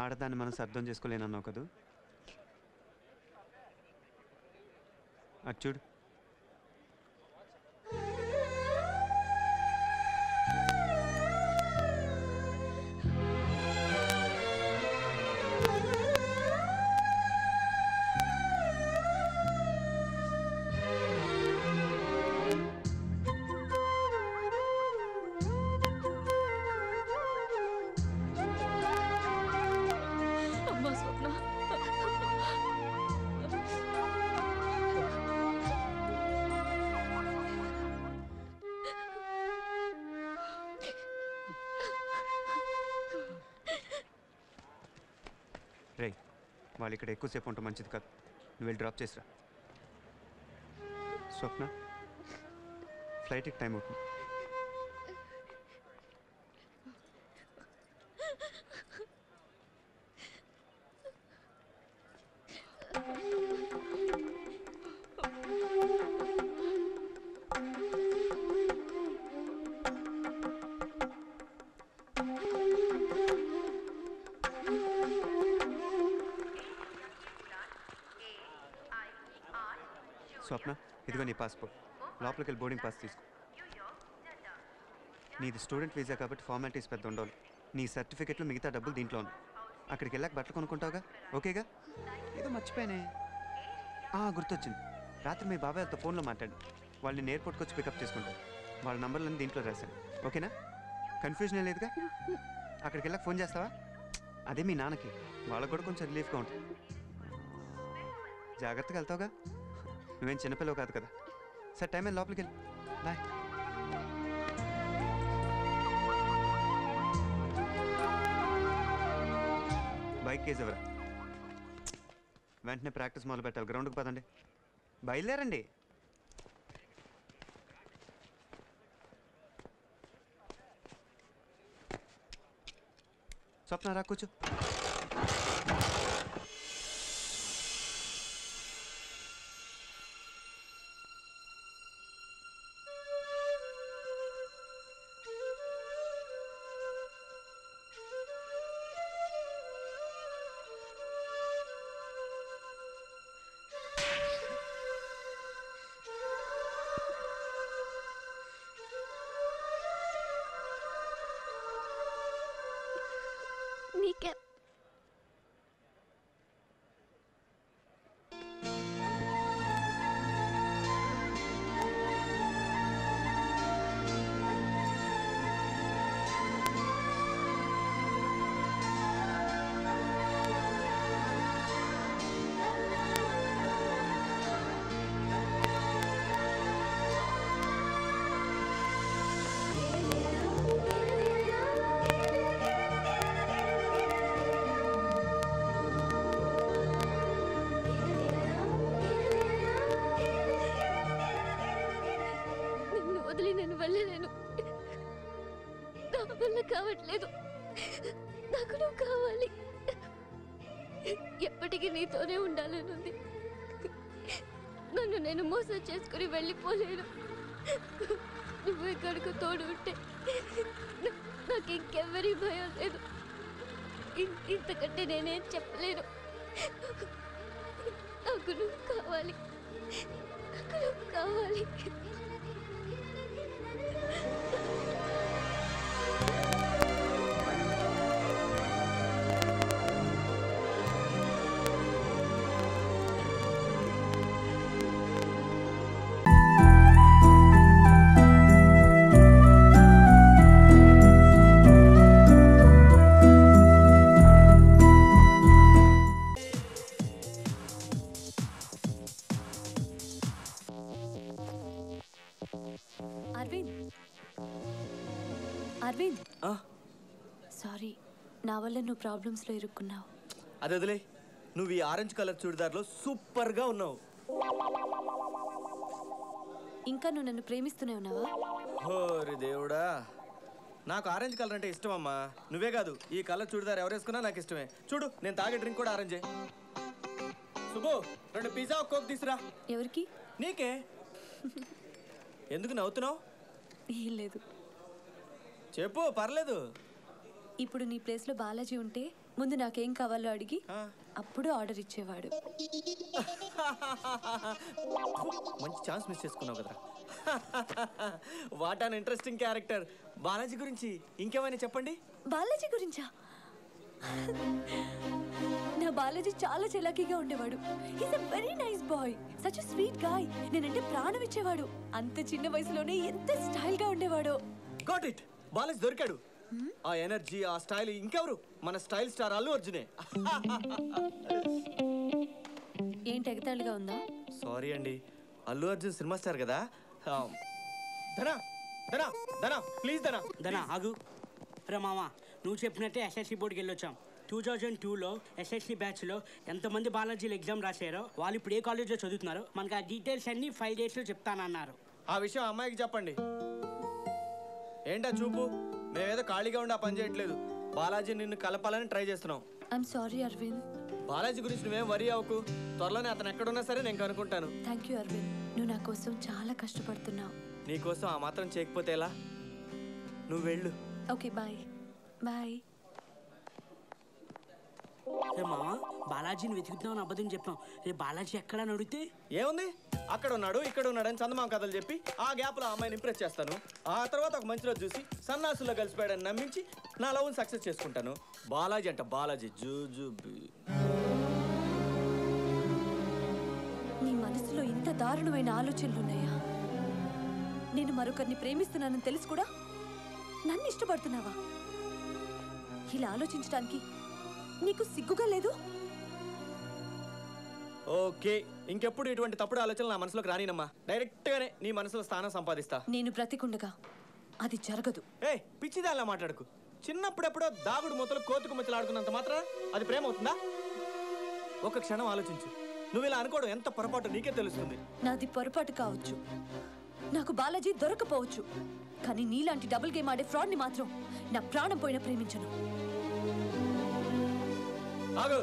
ఆడదాన్ని మనం అర్థం చేసుకోలేనన్నావు కదా, అది చూడు. రే, వాళ్ళు ఇక్కడ ఎక్కువసేపు ఉంటే మంచిది కాదు. నువ్వు వెళ్ళి డ్రాప్ చేసిరా. స్వప్న, ఫ్లైట్కి టైం అవుతుంది. స్వప్న, ఇదిగో నీ పాస్పోర్ట్. లోపలికి వెళ్ళి బోర్డింగ్ పాస్ తీసుకో. నీది స్టూడెంట్ వీసా కాబట్టి ఫార్మాలిటీస్ పెద్ద ఉండవు. నీ సర్టిఫికెట్లు మిగతా డబ్బులు దీంట్లో ఉన్నాయి. అక్కడికి వెళ్ళాక బట్టలు కొనుక్కుంటావుగా, ఓకేగా? ఏదో మర్చిపోయానే, గుర్తొచ్చింది. రాత్రి మీ బాబాయ్ వాళ్ళతో ఫోన్లో మాట్లాడి వాళ్ళని నేను ఎయిర్పోర్ట్కి వచ్చి పికప్ చేసుకుంటాను. వాళ్ళ నంబర్లను దీంట్లో రాశాను, ఓకేనా? కన్ఫ్యూజన్ ఏం లేదుగా? అక్కడికి వెళ్ళాక ఫోన్ చేస్తావా? అదే మీ నాన్నకి, వాళ్ళకు కూడా కొంచెం రిలీఫ్గా ఉంటుంది. జాగ్రత్తగా వెళ్తావుగా? నువ్వేం చిన్నపిల్లవు కాదు కదా. సరే, టైం అయింది, లోపలికి వెళ్ళి. బాయ్. బైక్ కేజ్ ఎవరా? వెంటనే ప్రాక్టీస్ మొదలు పెట్టాలి. గ్రౌండ్కి పదండి, బయలుదేరండి. స్వప్న, రా కూర్చో. నీకే నేను వెళ్ళలేను. నా వల్ల కావట్లేదు. నాకు నువ్వు కావాలి. ఎప్పటికీ నీతోనే ఉండాలనుంది. నన్ను నేను మోసం చేసుకుని వెళ్ళిపోలేను. నువ్వు ఇక్కడికి తోడు ఉంటే నాకు ఇంకెవ్వరి భయం లేదు. ఇంతకంటే నేనేం చెప్పలేను. నాకు నువ్వు కావాలి. నాకు నువ్వు కావాలి. అరవింద్, సారీ, నా వల్ల నువ్వు ప్రాబ్లమ్స్లో ఇరుక్కున్నావు. అది వదిలే. నువ్వు ఈ ఆరెంజ్ కలర్ చూడిదార్లో సూపర్గా ఉన్నావు. ఇంకా నువ్వు నన్ను ప్రేమిస్తూనే ఉన్నావా? ఓరి దేవుడా, నాకు ఆరెంజ్ కలర్ అంటే ఇష్టం అమ్మా. నువ్వే కాదు, ఈ కలర్ చూడిదార్ ఎవరు వేసుకున్నా నాకు ఇష్టమే. చూడు, నేను తాగే డ్రింక్ కూడా ఆరెంజే. సుబ్బు, 2 పిజ్జా కోక్ తీసురా. ఎవరికి? నీకే. ఎందుకు నవ్వుతున్నావు? ఏం లేదు. చెప్పు, పర్లేదు. ఇప్పుడు నీ ప్లేస్లో బాలాజీ ఉంటే ముందు నాకేం కావాలో అడిగి అప్పుడు ఆర్డర్ ఇచ్చేవాడు. మంచి ఛాన్స్ మిస్ చేసుకున్నావు కదరా. What an interesting character. Balaji గురించి ఇంకేమైనా చెప్పండి. బాలాజీ గురించా? నా బాలాజీ చాలా చలాకీగా ఉండేవాడు. Is a very nice bye, such a sweet guy. నేనంటే ప్రాణం ఇచ్చేవాడు. అంత చిన్న వయసులోనే ఎంత స్టైల్ గా ఉండేవాడో. గాట్ ఇట్, బాలాజీ దొరికాడు. ఆ ఎనర్జీ, ఆ స్టైల్ ఇంకెవరు? మన స్టైల్ స్టార్ అల్లు అర్జునే. ఏంటి ఎగతాళిగా ఉందా? సారీ అండి, అల్లు అర్జున్ సినిమా స్టార్ కదా. ధనా ధనా ధనా ప్లీజ్ ధనా. ధనా ఆగు. రే మామ, నువ్వు చెప్పినట్టే ఎస్ఎస్సి బోర్డుకి వెళ్ళొచ్చాం. 2002లో ఎస్ఎస్సి బ్యాచ్లో ఎంతమంది బాలాజీలు ఎగ్జామ్ రాశారో వాళ్ళు ఇప్పుడు ఏ కాలేజ్లో చదువుతున్నారో మనకు ఆ డీటెయిల్స్ అన్ని 5 daysలో చెప్తానన్నారు. ఆ విషయం అమ్మాయికి చెప్పండి. ఏంటా చూపు? మేమేదో ఖాళీగా ఉండి ఆ పని చేయట్లేదు. బాలాజీ నిన్ను కలపాలని ట్రై చేస్తున్నాం. I'm sorry Aravind. బాలాజీ గురించి నువ్వేం వరీ అవ్వకు. త్వరలోనే అతను ఎక్కడున్నా సరే నేను కనుక్కుంటాను. థ్యాంక్ యూ అరవింద్, నువ్వు నా కోసం చాలా కష్టపడుతున్నావు. నీకోసం ఆ మాత్రం చేయకపోతే ఎలా? నువ్వు వెళ్ళు. Okay bye bye. రే మామ, బాలాజీని వెతుకుతున్నామని అబద్ధం చెప్పాం. రే బాలాజీ ఎక్కడ అడిగితే ఏముంది, అక్కడ ఉన్నాడు ఇక్కడ ఉన్నాడు అని చందమామ కథలు చెప్పి ఆ గ్యాప్లో అమ్మాయిని ఇంప్రెస్ చేస్తాను. ఆ తర్వాత ఒక మంచి రోజు చూసి సన్నాసుల్లో కలిసిపోయాడని నమ్మించి నా లవ్ని సక్సెస్ చేసుకుంటాను. బాలాజీ అంట బాలాజీ జూజుబి. నీ మనసులో ఇంత దారుణమైన ఆలోచనలున్నాయా? నేను మరొకరిని ప్రేమిస్తున్నానని తెలుసు కూడా నన్ను ఇష్టపడుతున్నావా? ఇలా ఆలోచించడానికి నీకు సిగ్గుగా లేదు? ఓకే, ఇంకెప్పుడు ఇటువంటి తప్పుడు ఆలోచనలు నా మనసులోకి రానినమ్మా. డైరెక్ట్ గానే నీ మనసులో స్థానం సంపాదిస్తా. నేను బ్రతికుండగా అది జరగదు. పిచ్చిదానిలా మాట్లాడుకు. చిన్నప్పుడెప్పుడో దాగుడు మూతలు కోతుకు మచ్చలు ఆడుకున్నంత మాత్రం అది ప్రేమ అవుతుందా? ఒక క్షణం ఆలోచించు. నువ్వు ఇలా అనుకోవడం ఎంత పొరపాటు నీకే తెలుస్తుంది. నాది పొరపాటు కావచ్చు, నాకు బాలాజీ దొరకపోవచ్చు, కానీ నీలాంటి డబుల్ గేమ్ ఆడే ఫ్రాడ్ని మాత్రం నా ప్రాణం పోయిన ప్రేమించను. ఆగు,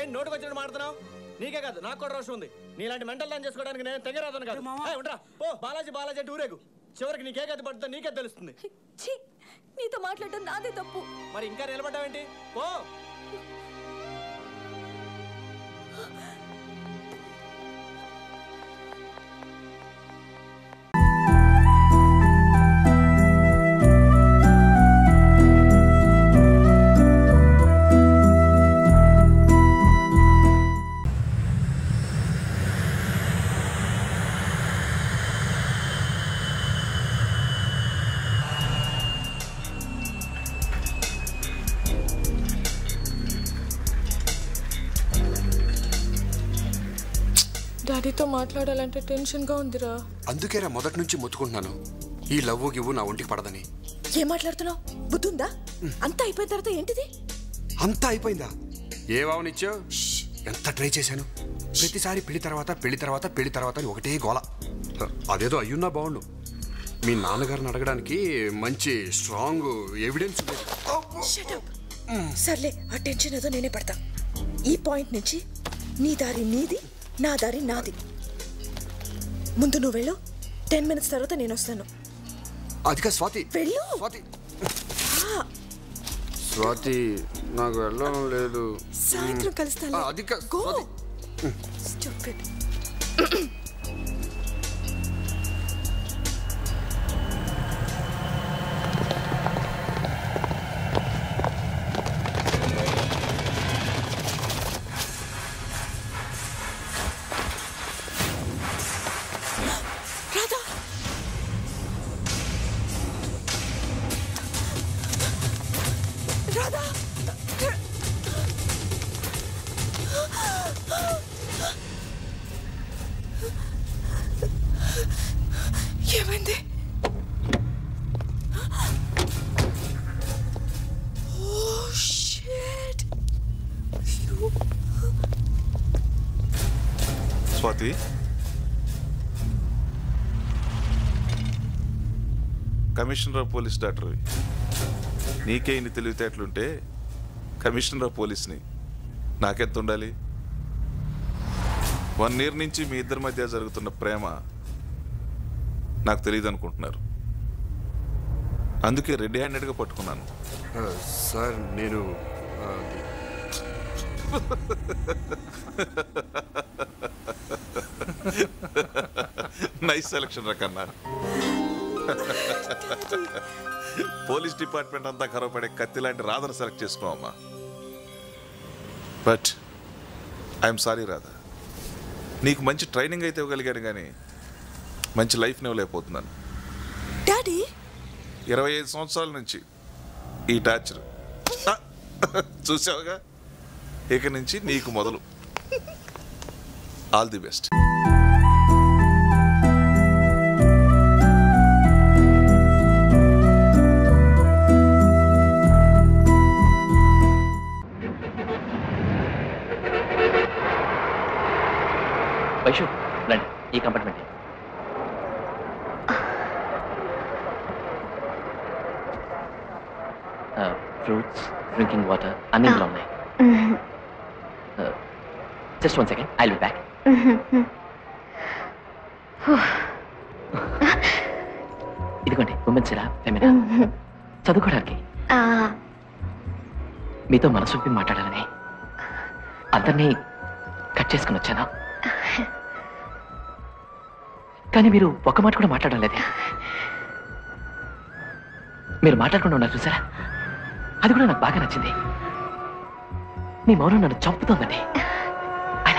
ఏం నోటుకు వచ్చినట్టు మాడుతున్నావు? నీకే కాదు నాకు కూడా రోషం ఉంది. నీలాంటి మెంటల్ డాన్స్ చేసుకోవడానికి నేను తెగరాదను కాదు. ఉండరా ఓ బాలాజీ బాలాజీ అంటే ఊరేగు. చివరికి నీకే గతి పడుతుందో నీకే తెలుస్తుంది. నీతో మాట్లాడటం నాదే తప్పు. మరి ఇంకా నిలబడ్డావేంటి? ఓ డాడీతో మాట్లాడాలంటే టెన్షన్గా ఉందిరా. అందుకేరా మొదటి నుంచి మొత్తుకుంటున్నాను, ఈ లవ్వు గివ్వు నా ఒంటికి పడదని. ఏం మాట్లాడుతున్నావు? బుద్ధుందా? అంతా అయిపోయిన తర్వాత ఏంటిది? అంతా అయిపోయిందా? ఏ వావనిచ్చావు? ఎంత ట్రై చేశాను. ప్రతిసారి పెళ్లి తర్వాత పెళ్లి తర్వాత పెళ్లి తర్వాత అని ఒకటే గోల. అదేదో అయ్యున్నా బాగుండు. మీ నాన్నగారిని అడగడానికి మంచి స్ట్రాంగ్ ఎవిడెన్స్. సర్లే, ఆ టెన్షన్ ఏదో నేనే పడతా. ఈ పాయింట్ నుంచి నీ దారి నీది, నా దారి నాది. ముందు నువ్వు వెళ్ళు, 10 minutes తర్వాత నేను వస్తాను. అదిగా స్వాతి, వెళ్ళు. స్వాతి స్వాతి నాకు వెళ్ళడం లేదు. సాయంత్రం కలుస్తాను. అదిగా Stupid. ఏమైంది? స్వాతి, కమిషనర్ ఆఫ్ పోలీస్ డాక్టర్వి. నీకే ఇన్ని తెలివితేటలుంటే కమిషనర్ ఆఫ్ పోలీస్ని నాకెంత ఉండాలి? 1 year నుంచి మీ ఇద్దరి మధ్య జరుగుతున్న ప్రేమ నాకు తెలియదు అనుకుంటున్నారు. అందుకే రెడీ హ్యాండెడ్గా పట్టుకున్నాను. సార్ నేను నైస్ సెలక్షన్ రకన్నా. పోలీస్ డిపార్ట్మెంట్ అంతా కరవపడే కత్తి లాంటి రాధను సెలెక్ట్ చేసుకున్నావమ్మా. బట్ ఐఎమ్ సారీ రాధా, నీకు మంచి ట్రైనింగ్ అయితే ఇవ్వగలిగాను కానీ మంచి లైఫ్ని ఇవ్వలేకపోతున్నాను. డాడీ 25 సంవత్సరాల నుంచి ఈ టార్చర్ చూసావుగా, ఇక నుంచి నీకు మొదలు. All the best. వైషు రండి, ఈ కంపార్ట్మెంట్. ఫ్రూట్స్, డ్రింకింగ్ వాటర్ అన్నీ ఇందులో ఉన్నాయి. Just 1 second, I will be back. ఇదిగోండి ఉమెన్స్ ఇలా ఫెమినా చదువుకోవడానికి. మీతో మనసు విప్పి మాట్లాడాలని అందరినీ కట్ చేసుకుని వచ్చాను. కానీ మీరు ఒక్క మాట కూడా మాట్లాడడం లేదే. మీరు మాట్లాడకుండా ఉన్నారు చూసారా, అది కూడా నాకు బాగా నచ్చింది. మీ మౌనం నన్ను చంపుతోందండి. I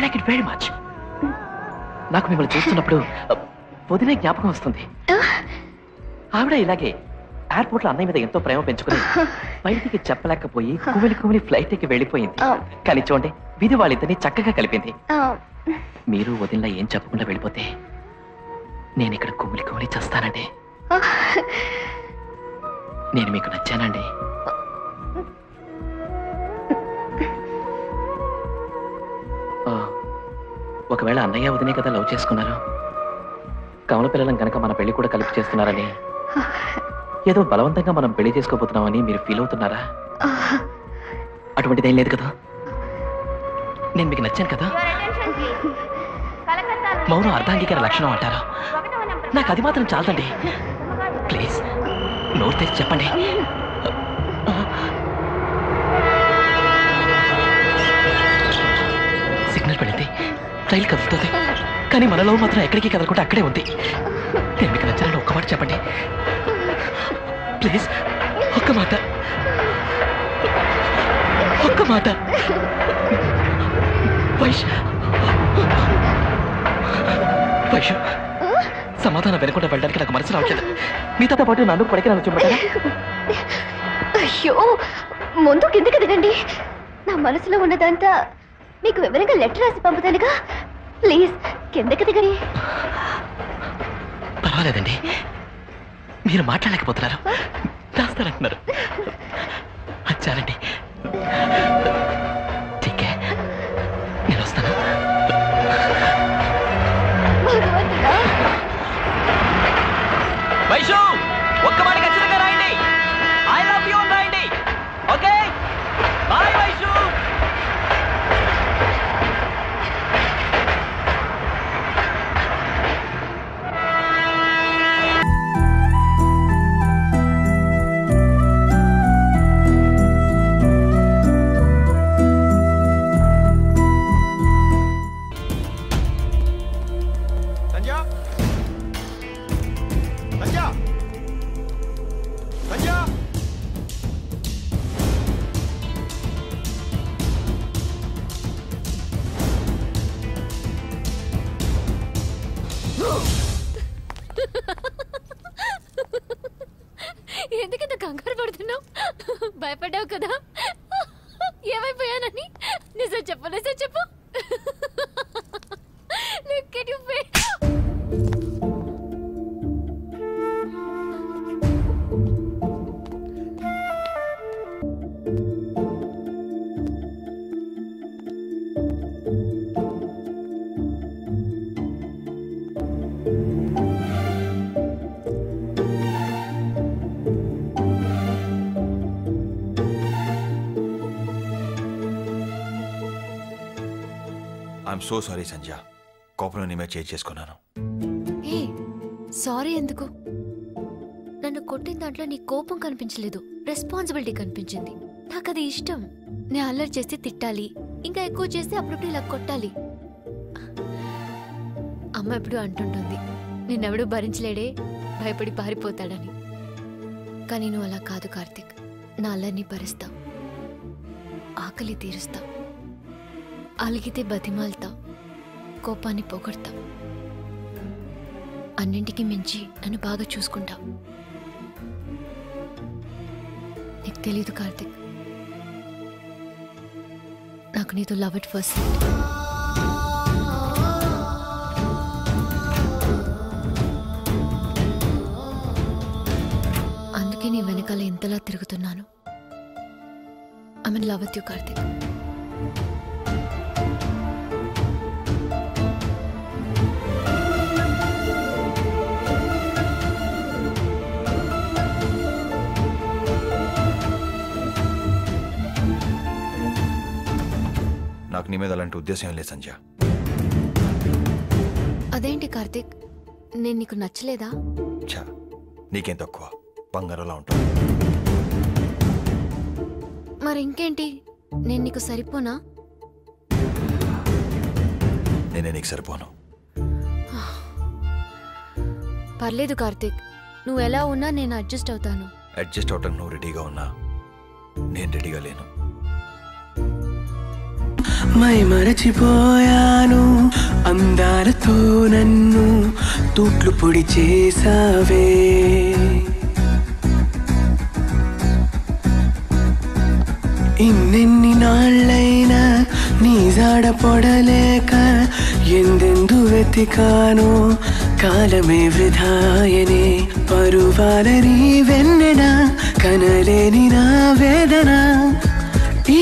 like it very much. నాకు మిమ్మల్ని చూస్తున్నప్పుడు వదిలే జ్ఞాపకం వస్తుంది. ఆవిడ ఇలాగే ఎయిర్పోర్ట్ లో అన్నయ్య మీద ఎంతో ప్రేమ పెంచుకుని బయటికి చెప్పలేకపోయి కుమిలి ఫ్లైట్ ఎక్కి వెళ్ళిపోయింది. కానీ చూడండి, విధి వాళ్ళిద్దరిని చక్కగా కలిపింది. మీరు వదిలిన ఏం చెప్పకుండా వెళ్ళిపోతే నేను ఇక్కడ కుమిలి చేస్తానండి. నేను మీకు నచ్చానండి. ఒకవేళ అన్నయ్య వదినే కదా లవ్ చేసుకున్నారు, కమల పిల్లలం కనుక మన పెళ్లి కూడా కలిపి చేస్తున్నారని, ఏదో బలవంతంగా మనం పెళ్లి చేసుకోబోతున్నామని మీరు ఫీల్ అవుతున్నారా? అటువంటిదేం లేదు కదా. నేను మీకు నచ్చాను కదా. మౌనం అర్ధాంగీకర లక్షణం అంటారా? నాకు అది మాత్రం చాలదండి. ప్లీజ్ నోరు తెచ్చి చెప్పండి. సిగ్నల్ పడింది, రైలు కదులుతుంది, కానీ మనలో మాత్రం ఎక్కడికి కదలకుండా అక్కడే ఉంది. నేను మీకు నచ్చాలని ఒక్క మాట చెప్పండి ప్లీజ్. ఒక్క మాట. వైషు, సమాధానం వినకుండా వెళ్ళడానికి నాకు మనసు రావట్లేదు. మీతో పాటు నన్ను పడికి నన్ను చూపట్టారా? అయ్యో, ముందు కిందకి దిగండి. నా మనసులో ఉన్నదంతా మీకు వివరంగా లెటర్ రాసి పంపుతానుగా. ప్లీజ్ కిందకి దిగండి. పర్వాలేదండి, మీరు మాట్లాడలేకపోతున్నారు, రాస్తారంటున్నారు. వచ్చారండి, ఠీకే, నేను వస్తాను. వైషు, ఒక్క మాట ఖచ్చితంగా రాయండి. ఐ లవ్ యూ రాయండి. Okay, bye Vaishu. ఎందుకంత కంగారు పడుతున్నావు? భయపడ్డావు కదా ఏమైపోయానని. నిజం చెప్పు. Look at your face. I'm so sorry Sandhya, కోపంలో నీ మీద చేసుకున్నాను. ఏ సారీ ఎందుకు? కొట్టిన దాంట్లో నీ కోపం కనిపించలేదు, రెస్పాన్సిబిలిటీ కనిపించింది. నాకు అది ఇష్టం. నేను అల్లరి చేస్తే తిట్టాలి, ఇంకా ఎక్కువ చేస్తే అప్పుడప్పుడు ఇలా కొట్టాలి. అమ్మ ఎప్పుడు అంటుంటుంది, నిన్నెవడూ భరించలేడే, భయపడి పారిపోతాడని. కానీ నువ్వు అలా కాదు కార్తిక్. నా అల్లరిని భరిస్తావు, ఆకలి తీరుస్తావు, అలిగితే బతిమాలుతావు, కోపాన్ని పొగడతావు, అన్నింటికి మించి నన్ను బాగా చూసుకుంటావు. నీకు తెలీదు కార్తిక్, నాకు నీతో లవ్ ఎట్ ఫస్ట్ సైట్. అందుకే నీ వెనకాల ఎంతలా తిరుగుతున్నాను. I mean love with you Karthik. నాకు నీ మీద అలాంటి ఉద్దేశం ఏం లేదు సంధ్య. అదేంటి కార్తిక్, నేను నీకు నచ్చలేదా? ఛా, నీకేం తక్కువ, బంగారంలా ఉంటావు. మరి ఇంకేంటి, నేను నీకు సరిపోనా? నేనే నీకు సరిపోను. పర్లేదు కార్తిక్, నువ్వు ఎలా ఉన్నా నేను అడ్జస్ట్ అవుతాను. అడ్జస్ట్ అవటానికి నువ్వు రెడీగా ఉన్నా నేను రెడీగా లేను. మై మరచిపోయాను, అందాలతో నన్ను తూట్లు పొడి చేసావే. ఇన్నెన్ని నాళ్ళైనా నీ జాడ పొడలేక ఎందెందు వెతికానో, కాలమే వృధాయనే. పరువాలని వెన్నెన కనలేని నా వేదన ఈ